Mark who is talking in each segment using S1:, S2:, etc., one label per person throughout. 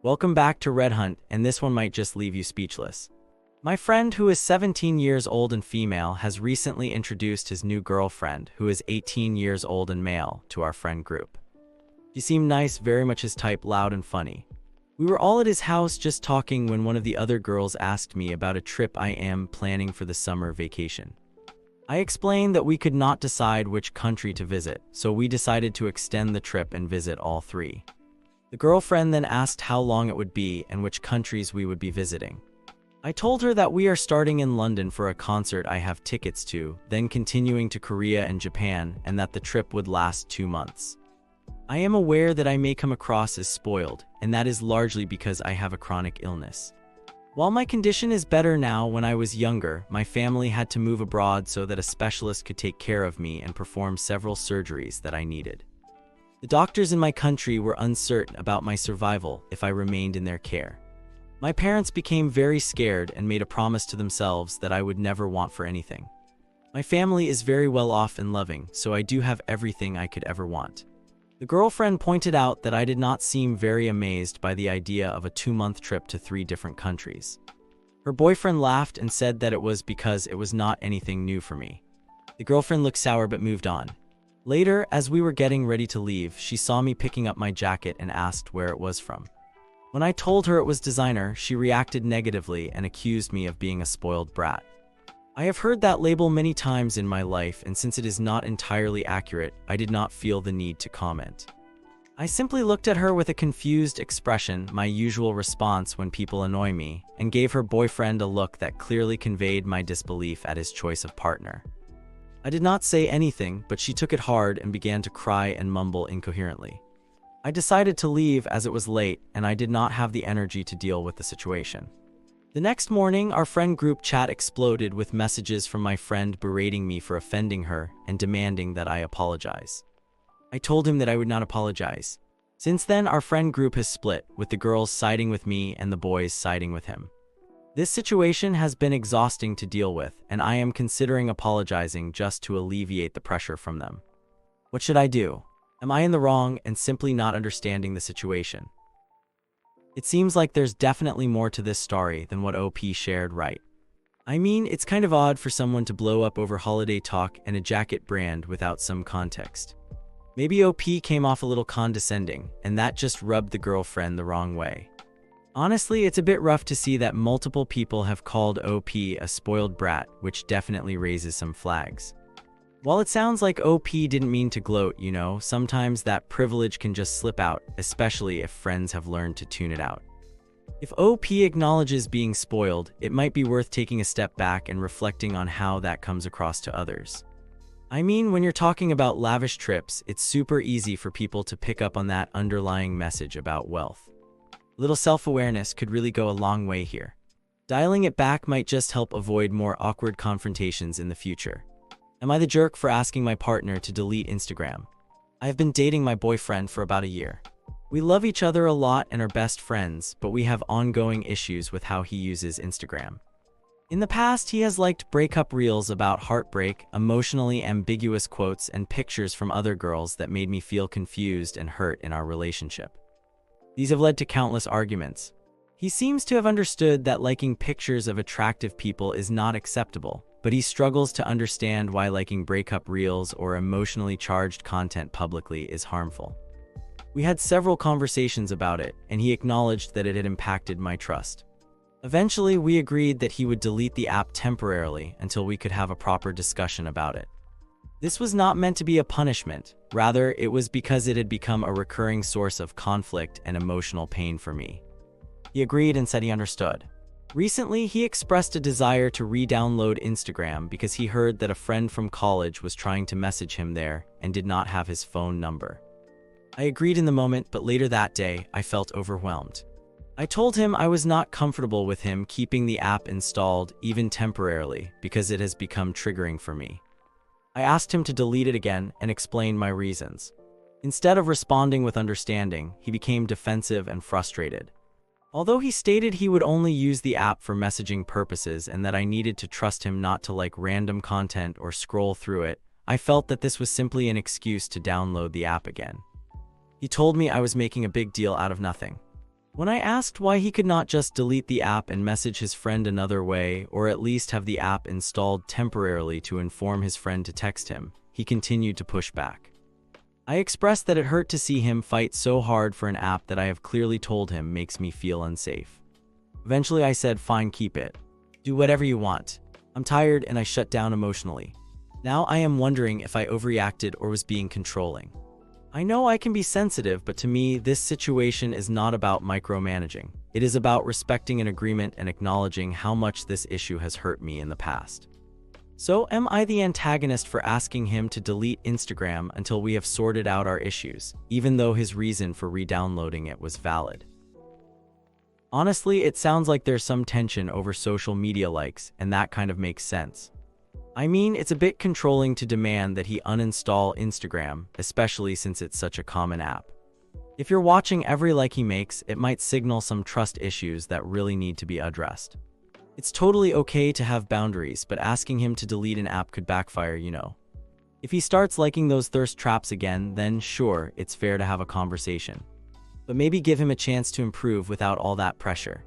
S1: Welcome back to Red Hunt, and this one might just leave you speechless. My friend, who is 17 years old and female, has recently introduced his new girlfriend, who is 18 years old and male, to our friend group. She seemed nice, very much his type, loud and funny. We were all at his house just talking when one of the other girls asked me about a trip I am planning for the summer vacation. I explained that we could not decide which country to visit, so we decided to extend the trip and visit all three. The girlfriend then asked how long it would be and which countries we would be visiting. I told her that we are starting in London for a concert I have tickets to, then continuing to Korea and Japan, and that the trip would last 2 months. I am aware that I may come across as spoiled, and that is largely because I have a chronic illness. While my condition is better now, when I was younger, my family had to move abroad so that a specialist could take care of me and perform several surgeries that I needed. The doctors in my country were uncertain about my survival if I remained in their care. My parents became very scared and made a promise to themselves that I would never want for anything. My family is very well off and loving, so I do have everything I could ever want. The girlfriend pointed out that I did not seem very amazed by the idea of a 2-month trip to 3 different countries. Her boyfriend laughed and said that it was because it was not anything new for me. The girlfriend looked sour but moved on. Later, as we were getting ready to leave, she saw me picking up my jacket and asked where it was from. When I told her it was designer, she reacted negatively and accused me of being a spoiled brat. I have heard that label many times in my life, and since it is not entirely accurate, I did not feel the need to comment. I simply looked at her with a confused expression, my usual response when people annoy me, and gave her boyfriend a look that clearly conveyed my disbelief at his choice of partner. I did not say anything, but she took it hard and began to cry and mumble incoherently. I decided to leave as it was late, and I did not have the energy to deal with the situation. The next morning, our friend group chat exploded with messages from my friend berating me for offending her and demanding that I apologize. I told him that I would not apologize. Since then, our friend group has split, with the girls siding with me and the boys siding with him. This situation has been exhausting to deal with, and I am considering apologizing just to alleviate the pressure from them. What should I do? Am I in the wrong and simply not understanding the situation? It seems like there's definitely more to this story than what OP shared, right? I mean, it's kind of odd for someone to blow up over holiday talk and a jacket brand without some context. Maybe OP came off a little condescending, and that just rubbed the girlfriend the wrong way. Honestly, it's a bit rough to see that multiple people have called OP a spoiled brat, which definitely raises some flags. While it sounds like OP didn't mean to gloat, sometimes that privilege can just slip out, especially if friends have learned to tune it out. If OP acknowledges being spoiled, it might be worth taking a step back and reflecting on how that comes across to others. I mean, when you're talking about lavish trips, it's super easy for people to pick up on that underlying message about wealth. Little self-awareness could really go a long way here. Dialing it back might just help avoid more awkward confrontations in the future. Am I the jerk for asking my partner to delete Instagram? I have been dating my boyfriend for about a year. We love each other a lot and are best friends, but we have ongoing issues with how he uses Instagram. In the past, he has liked breakup reels about heartbreak, emotionally ambiguous quotes, and pictures from other girls that made me feel confused and hurt in our relationship. These have led to countless arguments. He seems to have understood that liking pictures of attractive people is not acceptable, but he struggles to understand why liking breakup reels or emotionally charged content publicly is harmful. We had several conversations about it, and he acknowledged that it had impacted my trust. Eventually, we agreed that he would delete the app temporarily until we could have a proper discussion about it. This was not meant to be a punishment. Rather, it was because it had become a recurring source of conflict and emotional pain for me. He agreed and said he understood. Recently, he expressed a desire to re-download Instagram because he heard that a friend from college was trying to message him there and did not have his phone number. I agreed in the moment, but later that day, I felt overwhelmed. I told him I was not comfortable with him keeping the app installed, even temporarily, because it has become triggering for me. I asked him to delete it again and explained my reasons. Instead of responding with understanding, he became defensive and frustrated. Although he stated he would only use the app for messaging purposes and that I needed to trust him not to like random content or scroll through it, I felt that this was simply an excuse to download the app again. He told me I was making a big deal out of nothing. When I asked why he could not just delete the app and message his friend another way, or at least have the app installed temporarily to inform his friend to text him, he continued to push back. I expressed that it hurt to see him fight so hard for an app that I have clearly told him makes me feel unsafe. Eventually I said, fine, keep it. Do whatever you want. I'm tired, and I shut down emotionally. Now I am wondering if I overreacted or was being controlling. I know I can be sensitive, but to me, this situation is not about micromanaging. It is about respecting an agreement and acknowledging how much this issue has hurt me in the past. So, am I the antagonist for asking him to delete Instagram until we have sorted out our issues, even though his reason for re-downloading it was valid? Honestly, it sounds like there's some tension over social media likes, and that kind of makes sense. I mean, it's a bit controlling to demand that he uninstall Instagram, especially since it's such a common app. If you're watching every like he makes, it might signal some trust issues that really need to be addressed. It's totally okay to have boundaries, but asking him to delete an app could backfire, you know. If he starts liking those thirst traps again, then sure, it's fair to have a conversation. But maybe give him a chance to improve without all that pressure.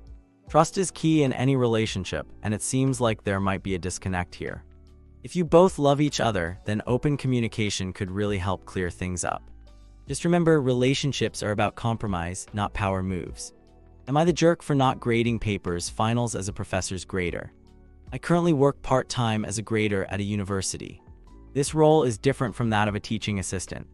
S1: Trust is key in any relationship, and it seems like there might be a disconnect here. If you both love each other, then open communication could really help clear things up. Just remember, relationships are about compromise, not power moves. Am I the jerk for not grading papers finals as a professor's grader? I currently work part-time as a grader at a university. This role is different from that of a teaching assistant.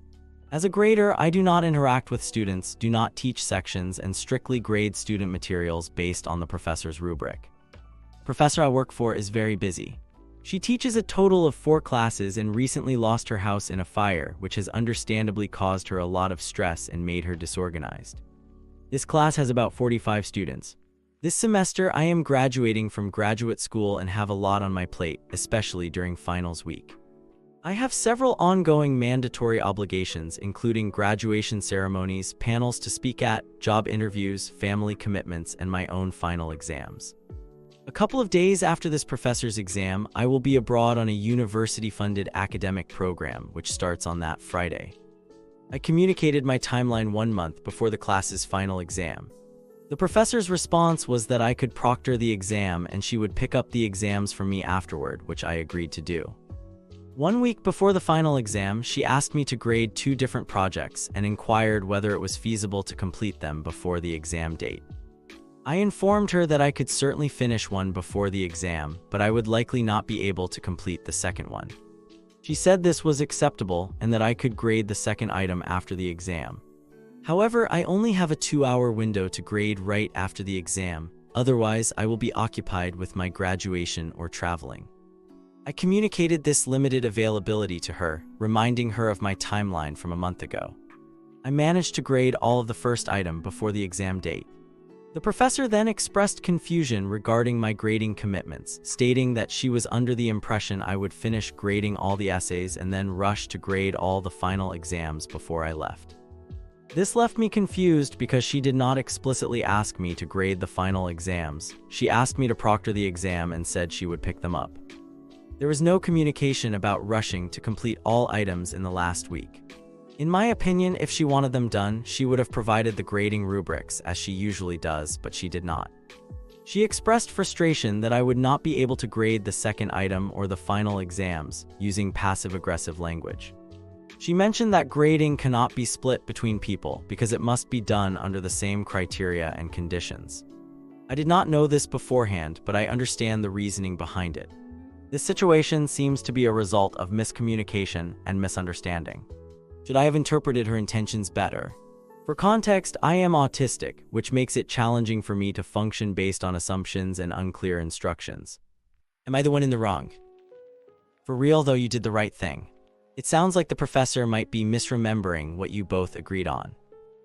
S1: As a grader, I do not interact with students, do not teach sections, and strictly grade student materials based on the professor's rubric. The professor I work for is very busy. She teaches a total of 4 classes and recently lost her house in a fire, which has understandably caused her a lot of stress and made her disorganized. This class has about 45 students. This semester, I am graduating from graduate school and have a lot on my plate, especially during finals week. I have several ongoing mandatory obligations, including graduation ceremonies, panels to speak at, job interviews, family commitments, and my own final exams. A couple of days after this professor's exam, I will be abroad on a university-funded academic program, which starts on that Friday. I communicated my timeline 1 month before the class's final exam. The professor's response was that I could proctor the exam and she would pick up the exams from me afterward, which I agreed to do. 1 week before the final exam, she asked me to grade 2 different projects and inquired whether it was feasible to complete them before the exam date. I informed her that I could certainly finish one before the exam, but I would likely not be able to complete the second one. She said this was acceptable and that I could grade the second item after the exam. However, I only have a 2-hour window to grade right after the exam, otherwise I will be occupied with my graduation or traveling. I communicated this limited availability to her, reminding her of my timeline from a month ago. I managed to grade all of the first item before the exam date. The professor then expressed confusion regarding my grading commitments, stating that she was under the impression I would finish grading all the essays and then rush to grade all the final exams before I left. This left me confused because she did not explicitly ask me to grade the final exams. She asked me to proctor the exam and said she would pick them up. There was no communication about rushing to complete all items in the last week. In my opinion, if she wanted them done, she would have provided the grading rubrics as she usually does, but she did not. She expressed frustration that I would not be able to grade the second item or the final exams using passive-aggressive language. She mentioned that grading cannot be split between people because it must be done under the same criteria and conditions. I did not know this beforehand, but I understand the reasoning behind it. This situation seems to be a result of miscommunication and misunderstanding. Should I have interpreted her intentions better? For context, I am autistic, which makes it challenging for me to function based on assumptions and unclear instructions. Am I the one in the wrong? For real though, you did the right thing. It sounds like the professor might be misremembering what you both agreed on.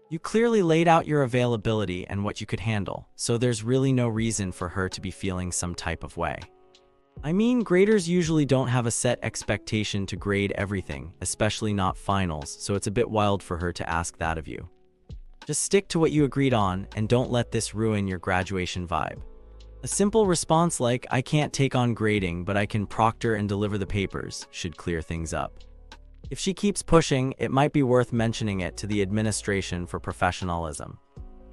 S1: You clearly laid out your availability and what you could handle, so there's really no reason for her to be feeling some type of way. I mean, graders usually don't have a set expectation to grade everything, especially not finals, so it's a bit wild for her to ask that of you. Just stick to what you agreed on and don't let this ruin your graduation vibe. A simple response like, "I can't take on grading, but I can proctor and deliver the papers," should clear things up. If she keeps pushing, it might be worth mentioning it to the administration for professionalism.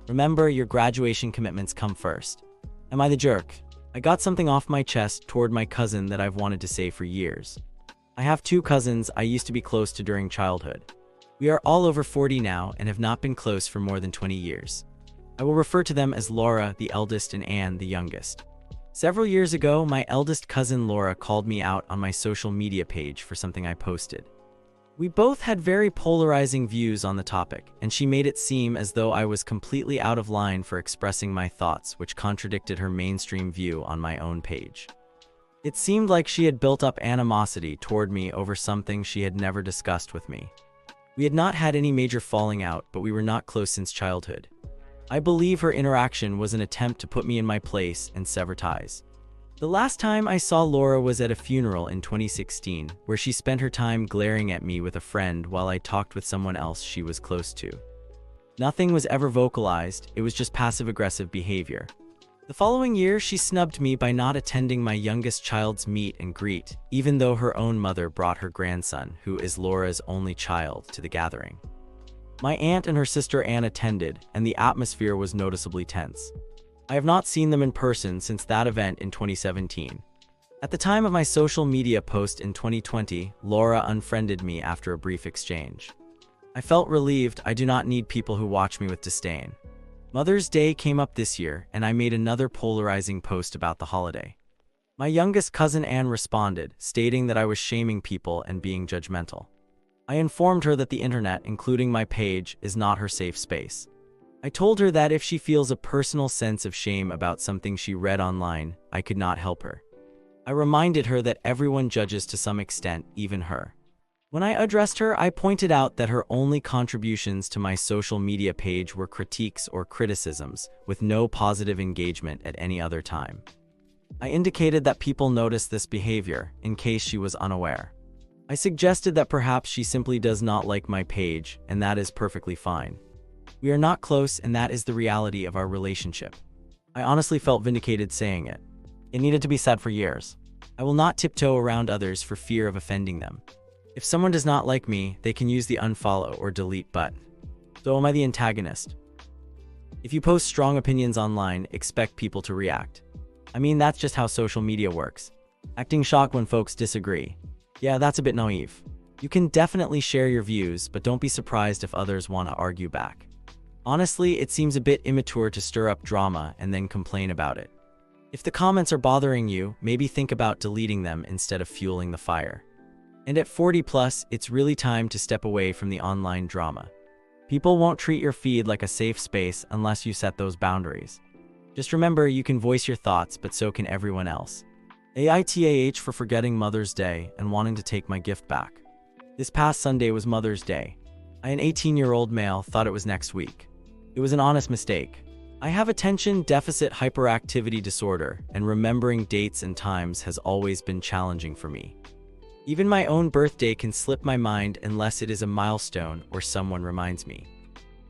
S1: Remember, your graduation commitments come first. Am I the jerk? I got something off my chest toward my cousin that I've wanted to say for years. I have two cousins I used to be close to during childhood. We are all over 40 now and have not been close for more than 20 years. I will refer to them as Laura, the eldest, and Anne, the youngest. Several years ago, my eldest cousin Laura called me out on my social media page for something I posted. We both had very polarizing views on the topic, and she made it seem as though I was completely out of line for expressing my thoughts, which contradicted her mainstream view on my own page. It seemed like she had built up animosity toward me over something she had never discussed with me. We had not had any major falling out, but we were not close since childhood. I believe her interaction was an attempt to put me in my place and sever ties. The last time I saw Laura was at a funeral in 2016, where she spent her time glaring at me with a friend while I talked with someone else she was close to. Nothing was ever vocalized, it was just passive-aggressive behavior. The following year, she snubbed me by not attending my youngest child's meet and greet, even though her own mother brought her grandson, who is Laura's only child, to the gathering. My aunt and her sister Anne attended, and the atmosphere was noticeably tense. I have not seen them in person since that event in 2017. At the time of my social media post in 2020, Laura unfriended me after a brief exchange. I felt relieved. I do not need people who watch me with disdain. Mother's Day came up this year, and I made another polarizing post about the holiday. My youngest cousin Anne responded, stating that I was shaming people and being judgmental. I informed her that the internet, including my page, is not her safe space. I told her that if she feels a personal sense of shame about something she read online, I could not help her. I reminded her that everyone judges to some extent, even her. When I addressed her, I pointed out that her only contributions to my social media page were critiques or criticisms, with no positive engagement at any other time. I indicated that people notice this behavior, in case she was unaware. I suggested that perhaps she simply does not like my page, and that is perfectly fine. We are not close, and that is the reality of our relationship. I honestly felt vindicated saying it. It needed to be said for years. I will not tiptoe around others for fear of offending them. If someone does not like me, they can use the unfollow or delete button. So am I the antagonist? If you post strong opinions online, expect people to react. I mean, that's just how social media works. Acting shocked when folks disagree. Yeah, that's a bit naive. You can definitely share your views, but don't be surprised if others want to argue back. Honestly, it seems a bit immature to stir up drama and then complain about it. If the comments are bothering you, maybe think about deleting them instead of fueling the fire. And at 40 plus, it's really time to step away from the online drama. People won't treat your feed like a safe space unless you set those boundaries. Just remember, you can voice your thoughts, but so can everyone else. Aitah for forgetting Mother's Day and wanting to take my gift back. This past Sunday was Mother's Day. An 18-year-old male thought it was next week. It was an honest mistake. I have attention deficit hyperactivity disorder, and remembering dates and times has always been challenging for me. Even my own birthday can slip my mind unless it is a milestone or someone reminds me.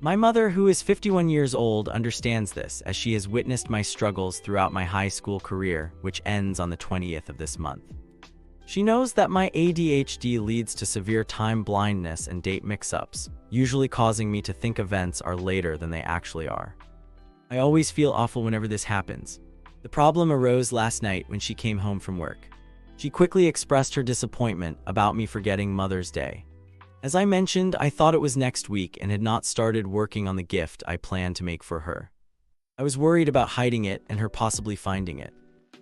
S1: My mother, who is 51 years old, understands this, as she has witnessed my struggles throughout my high school career, which ends on the 20th of this month. She knows that my ADHD leads to severe time blindness and date mix-ups, usually causing me to think events are later than they actually are. I always feel awful whenever this happens. The problem arose last night when she came home from work. She quickly expressed her disappointment about me forgetting Mother's Day. As I mentioned, I thought it was next week and had not started working on the gift I planned to make for her. I was worried about hiding it and her possibly finding it.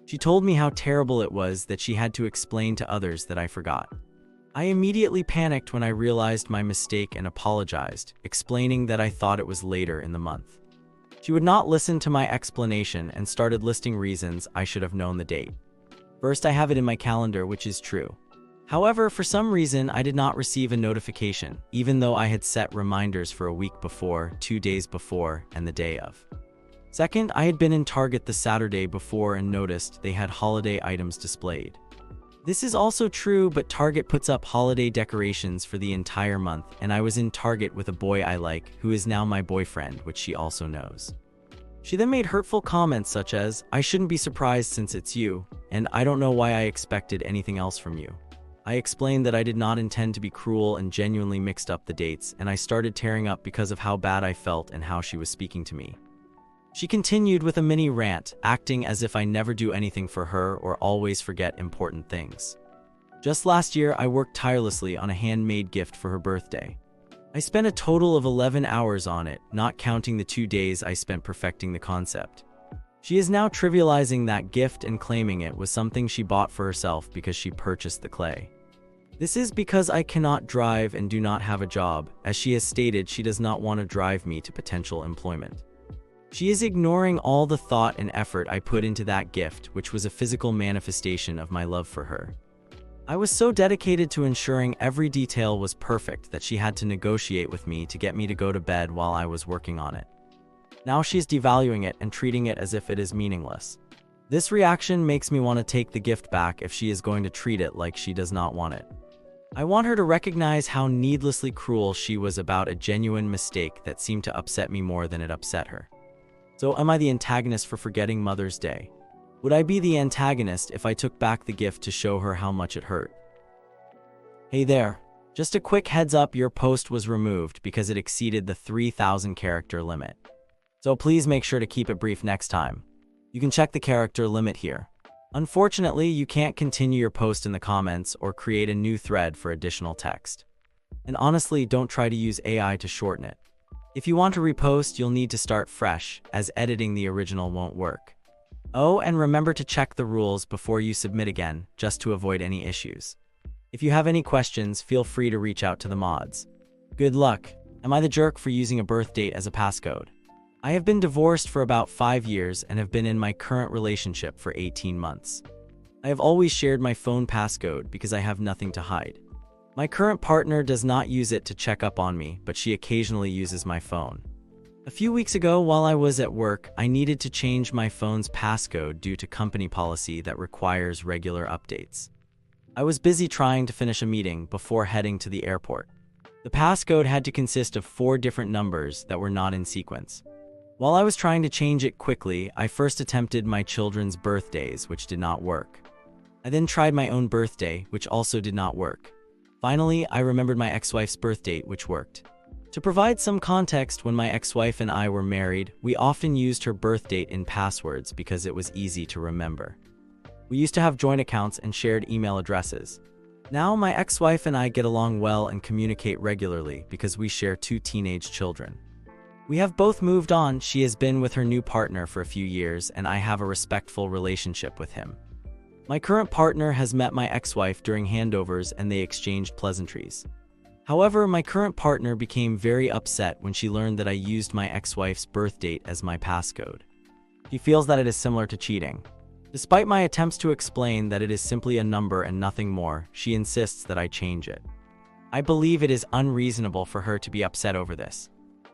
S1: She told me how terrible it was that she had to explain to others that I forgot. I immediately panicked when I realized my mistake and apologized, explaining that I thought it was later in the month. She would not listen to my explanation and started listing reasons I should have known the date. First, I have it in my calendar, which is true. However, for some reason, I did not receive a notification, even though I had set reminders for a week before, 2 days before, and the day of. Second, I had been in Target the Saturday before and noticed they had holiday items displayed. This is also true, but Target puts up holiday decorations for the entire month, and I was in Target with a boy I like, who is now my boyfriend, which she also knows. She then made hurtful comments such as, "I shouldn't be surprised since it's you, and I don't know why I expected anything else from you." I explained that I did not intend to be cruel and genuinely mixed up the dates, and I started tearing up because of how bad I felt and how she was speaking to me. She continued with a mini rant, acting as if I never do anything for her or always forget important things. Just last year, I worked tirelessly on a handmade gift for her birthday. I spent a total of 11 hours on it, not counting the 2 days I spent perfecting the concept. She is now trivializing that gift and claiming it was something she bought for herself because she purchased the clay. This is because I cannot drive and do not have a job, as she has stated she does not want to drive me to potential employment. She is ignoring all the thought and effort I put into that gift, which was a physical manifestation of my love for her. I was so dedicated to ensuring every detail was perfect that she had to negotiate with me to get me to go to bed while I was working on it. Now she is devaluing it and treating it as if it is meaningless. This reaction makes me want to take the gift back if she is going to treat it like she does not want it. I want her to recognize how needlessly cruel she was about a genuine mistake that seemed to upset me more than it upset her. So am I the antagonist for forgetting Mother's Day? Would I be the antagonist if I took back the gift to show her how much it hurt? Hey there. Just a quick heads up, your post was removed because it exceeded the 3,000 character limit. So please make sure to keep it brief next time. You can check the character limit here. Unfortunately, you can't continue your post in the comments or create a new thread for additional text. And honestly, don't try to use AI to shorten it. If you want to repost, you'll need to start fresh, as editing the original won't work. Oh, and remember to check the rules before you submit again, just to avoid any issues. If you have any questions, feel free to reach out to the mods. Good luck. Am I the jerk for using a birth date as a passcode? I have been divorced for about 5 years and have been in my current relationship for 18 months. I have always shared my phone passcode because I have nothing to hide. My current partner does not use it to check up on me, but she occasionally uses my phone. A few weeks ago, while I was at work, I needed to change my phone's passcode due to company policy that requires regular updates. I was busy trying to finish a meeting before heading to the airport. The passcode had to consist of 4 different numbers that were not in sequence. While I was trying to change it quickly, I first attempted my children's birthdays, which did not work. I then tried my own birthday, which also did not work. Finally, I remembered my ex-wife's birth date, which worked. To provide some context, when my ex-wife and I were married, we often used her birth date in passwords because it was easy to remember. We used to have joint accounts and shared email addresses. Now, my ex-wife and I get along well and communicate regularly because we share 2 teenage children. We have both moved on. She has been with her new partner for a few years, and I have a respectful relationship with him. My current partner has met my ex-wife during handovers and they exchanged pleasantries. However, my current partner became very upset when she learned that I used my ex-wife's birth date as my passcode. He feels that it is similar to cheating. Despite my attempts to explain that it is simply a number and nothing more, she insists that I change it. I believe it is unreasonable for her to be upset over this.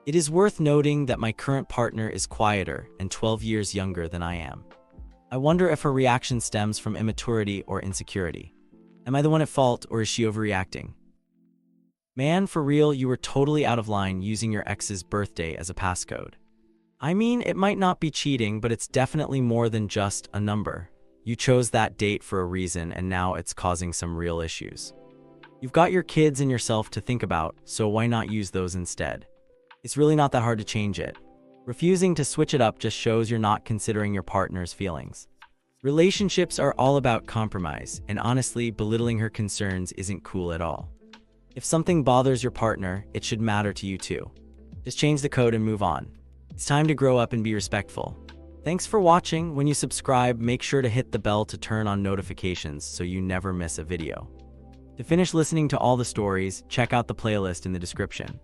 S1: It is worth noting that my current partner is quieter and 12 years younger than I am. I wonder if her reaction stems from immaturity or insecurity. Am I the one at fault, or is she overreacting? Man, for real, you were totally out of line using your ex's birthday as a passcode. I mean, it might not be cheating, but it's definitely more than just a number. You chose that date for a reason, and now it's causing some real issues. You've got your kids and yourself to think about, so why not use those instead? It's really not that hard to change it. Refusing to switch it up just shows you're not considering your partner's feelings. Relationships are all about compromise, and honestly, belittling her concerns isn't cool at all. If something bothers your partner, it should matter to you too. Just change the code and move on. It's time to grow up and be respectful. Thanks for watching. When you subscribe, make sure to hit the bell to turn on notifications so you never miss a video. To finish listening to all the stories, check out the playlist in the description.